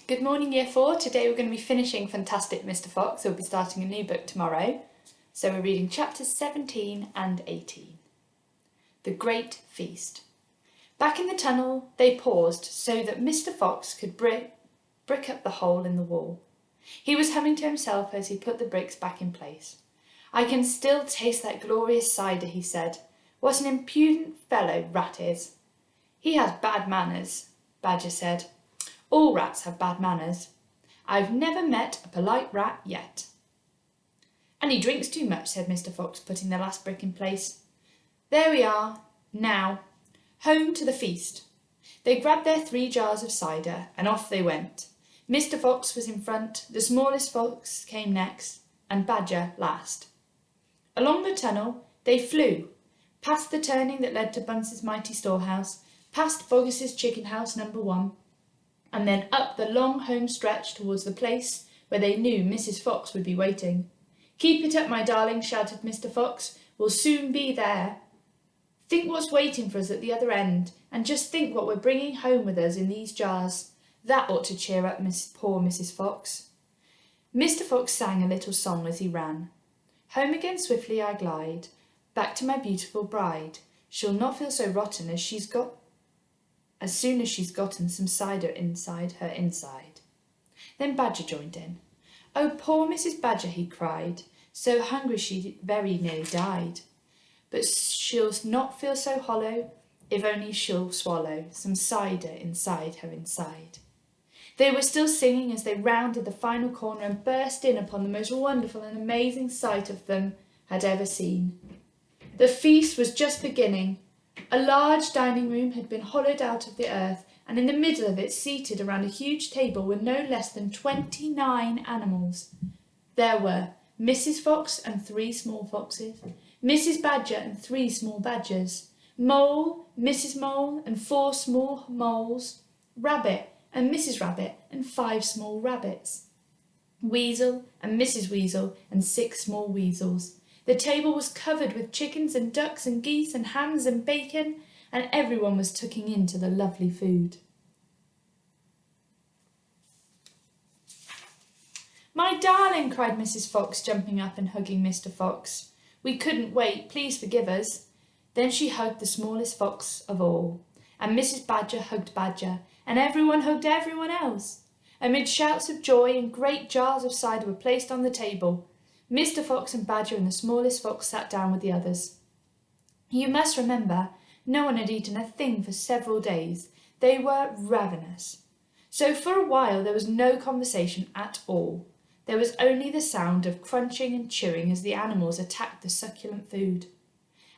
Good morning, Year 4. Today we're going to be finishing Fantastic Mr. Fox. We'll be starting a new book tomorrow. So we're reading chapters 17 and 18. The Great Feast. Back in the tunnel they paused so that Mr. Fox could brick up the hole in the wall. He was humming to himself as he put the bricks back in place. "I can still taste that glorious cider," he said. "What an impudent fellow Rat is." "He has bad manners," Badger said. "All rats have bad manners. I've never met a polite rat yet." "And he drinks too much," said Mr. Fox, putting the last brick in place. "There we are. Now, home to the feast." They grabbed their 3 jars of cider and off they went. Mr. Fox was in front, the smallest fox came next, and Badger last. Along the tunnel they flew, past the turning that led to Bunce's mighty storehouse, past Boggis's chicken house number 1, and then up the long home stretch towards the place where they knew Mrs. Fox would be waiting. "Keep it up, my darling," shouted Mr. Fox. "We'll soon be there. Think what's waiting for us at the other end, and just think what we're bringing home with us in these jars. That ought to cheer up poor Mrs. Fox." Mr. Fox sang a little song as he ran. "Home again swiftly I glide, back to my beautiful bride. She'll not feel so rotten as soon as she's gotten some cider inside her inside." Then Badger joined in. "Oh, poor Mrs. Badger," he cried, "so hungry she very nearly died. But she'll not feel so hollow, if only she'll swallow some cider inside her inside." They were still singing as they rounded the final corner and burst in upon the most wonderful and amazing sight of them had ever seen. The feast was just beginning. A large dining room had been hollowed out of the earth, and in the middle of it, seated around a huge table, were no less than 29 animals. There were Mrs. Fox and 3 small foxes, Mrs. Badger and 3 small badgers, Mole, Mrs. Mole and 4 small moles, Rabbit and Mrs. Rabbit and 5 small rabbits, Weasel and Mrs. Weasel and 6 small weasels. The table was covered with chickens and ducks and geese and hams and bacon, and everyone was tucking into the lovely food. "My darling," cried Mrs. Fox, jumping up and hugging Mr. Fox. "We couldn't wait. Please forgive us." Then she hugged the smallest fox of all, and Mrs. Badger hugged Badger, and everyone hugged everyone else. Amid shouts of joy and great jars of cider were placed on the table. Mr. Fox and Badger and the smallest fox sat down with the others. You must remember, no one had eaten a thing for several days. They were ravenous. So for a while there was no conversation at all. There was only the sound of crunching and chewing as the animals attacked the succulent food.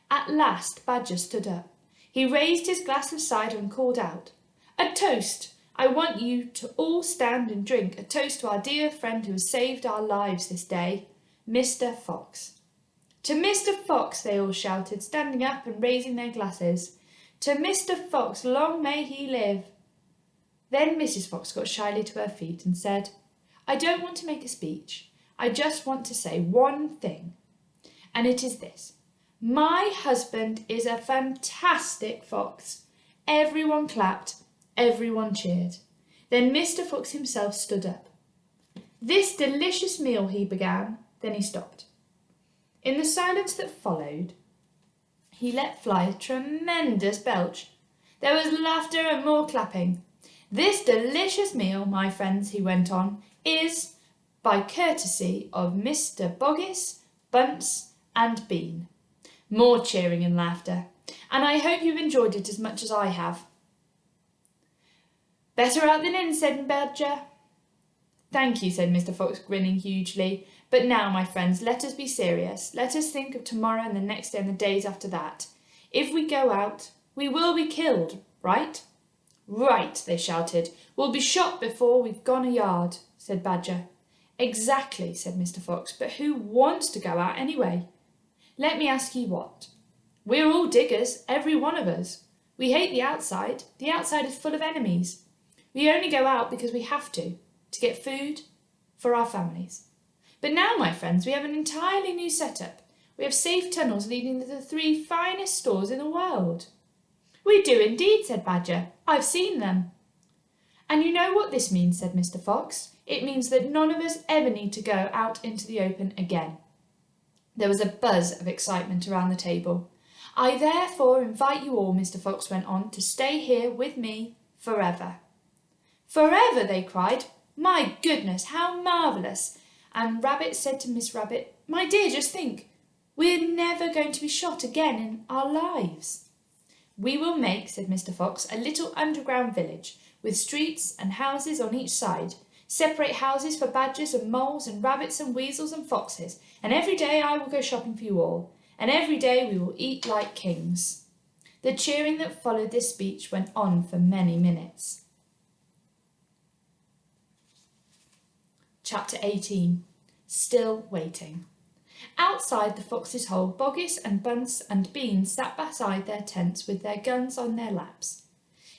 At last Badger stood up. He raised his glass of cider and called out, "A toast! I want you to all stand and drink a toast to our dear friend who has saved our lives this day, Mr. Fox." "To Mr. Fox," they all shouted, standing up and raising their glasses. "To Mr. Fox, long may he live." Then Mrs. Fox got shyly to her feet and said, "I don't want to make a speech. I just want to say one thing, and it is this. My husband is a fantastic fox." Everyone clapped, everyone cheered. Then Mr. Fox himself stood up. "This delicious meal," he began. Then he stopped. In the silence that followed, he let fly a tremendous belch. There was laughter and more clapping. "This delicious meal, my friends," he went on, "is by courtesy of Mr. Boggis, Bunce and Bean." More cheering and laughter. "And I hope you've enjoyed it as much as I have." "Better out than in," said Badger. "Thank you," said Mr. Fox, grinning hugely. "But now, my friends, let us be serious. Let us think of tomorrow and the next day and the days after that. If we go out, we will be killed, right?" "Right," they shouted. "We'll be shot before we've gone a yard," said Badger. "Exactly," said Mr. Fox. "But who wants to go out anyway? Let me ask you what. We're all diggers, every one of us. We hate the outside. The outside is full of enemies. We only go out because we have to get food for our families. But now, my friends, we have an entirely new setup. We have safe tunnels leading to the 3 finest stores in the world." "We do indeed," said Badger. "I've seen them." "And you know what this means," said Mr. Fox. "It means that none of us ever need to go out into the open again." There was a buzz of excitement around the table. "I therefore invite you all," Mr. Fox went on, "to stay here with me forever." "Forever!" they cried. "My goodness, how marvellous!" And Rabbit said to Miss Rabbit, "My dear, just think, we're never going to be shot again in our lives." "We will make," said Mr. Fox, "a little underground village, with streets and houses on each side. Separate houses for badgers and moles and rabbits and weasels and foxes, and every day I will go shopping for you all, and every day we will eat like kings." The cheering that followed this speech went on for many minutes. Chapter 18. Still Waiting. Outside the fox's hole, Boggis and Bunce and Beans sat beside their tents with their guns on their laps.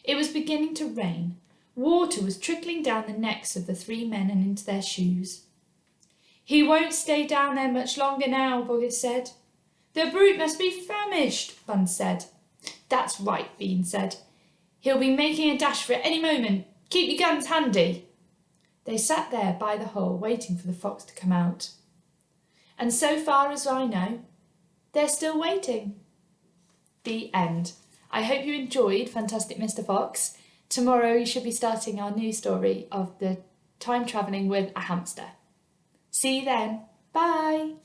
It was beginning to rain. Water was trickling down the necks of the three men and into their shoes. "He won't stay down there much longer now," Boggis said. "The brute must be famished," Bunce said. "That's right," Beans said. "He'll be making a dash for it any moment. Keep your guns handy." They sat there by the hole waiting for the fox to come out. And so far as I know, they're still waiting. The end. I hope you enjoyed Fantastic Mr. Fox. Tomorrow you should be starting our new story of the time travelling with a hamster. See you then. Bye.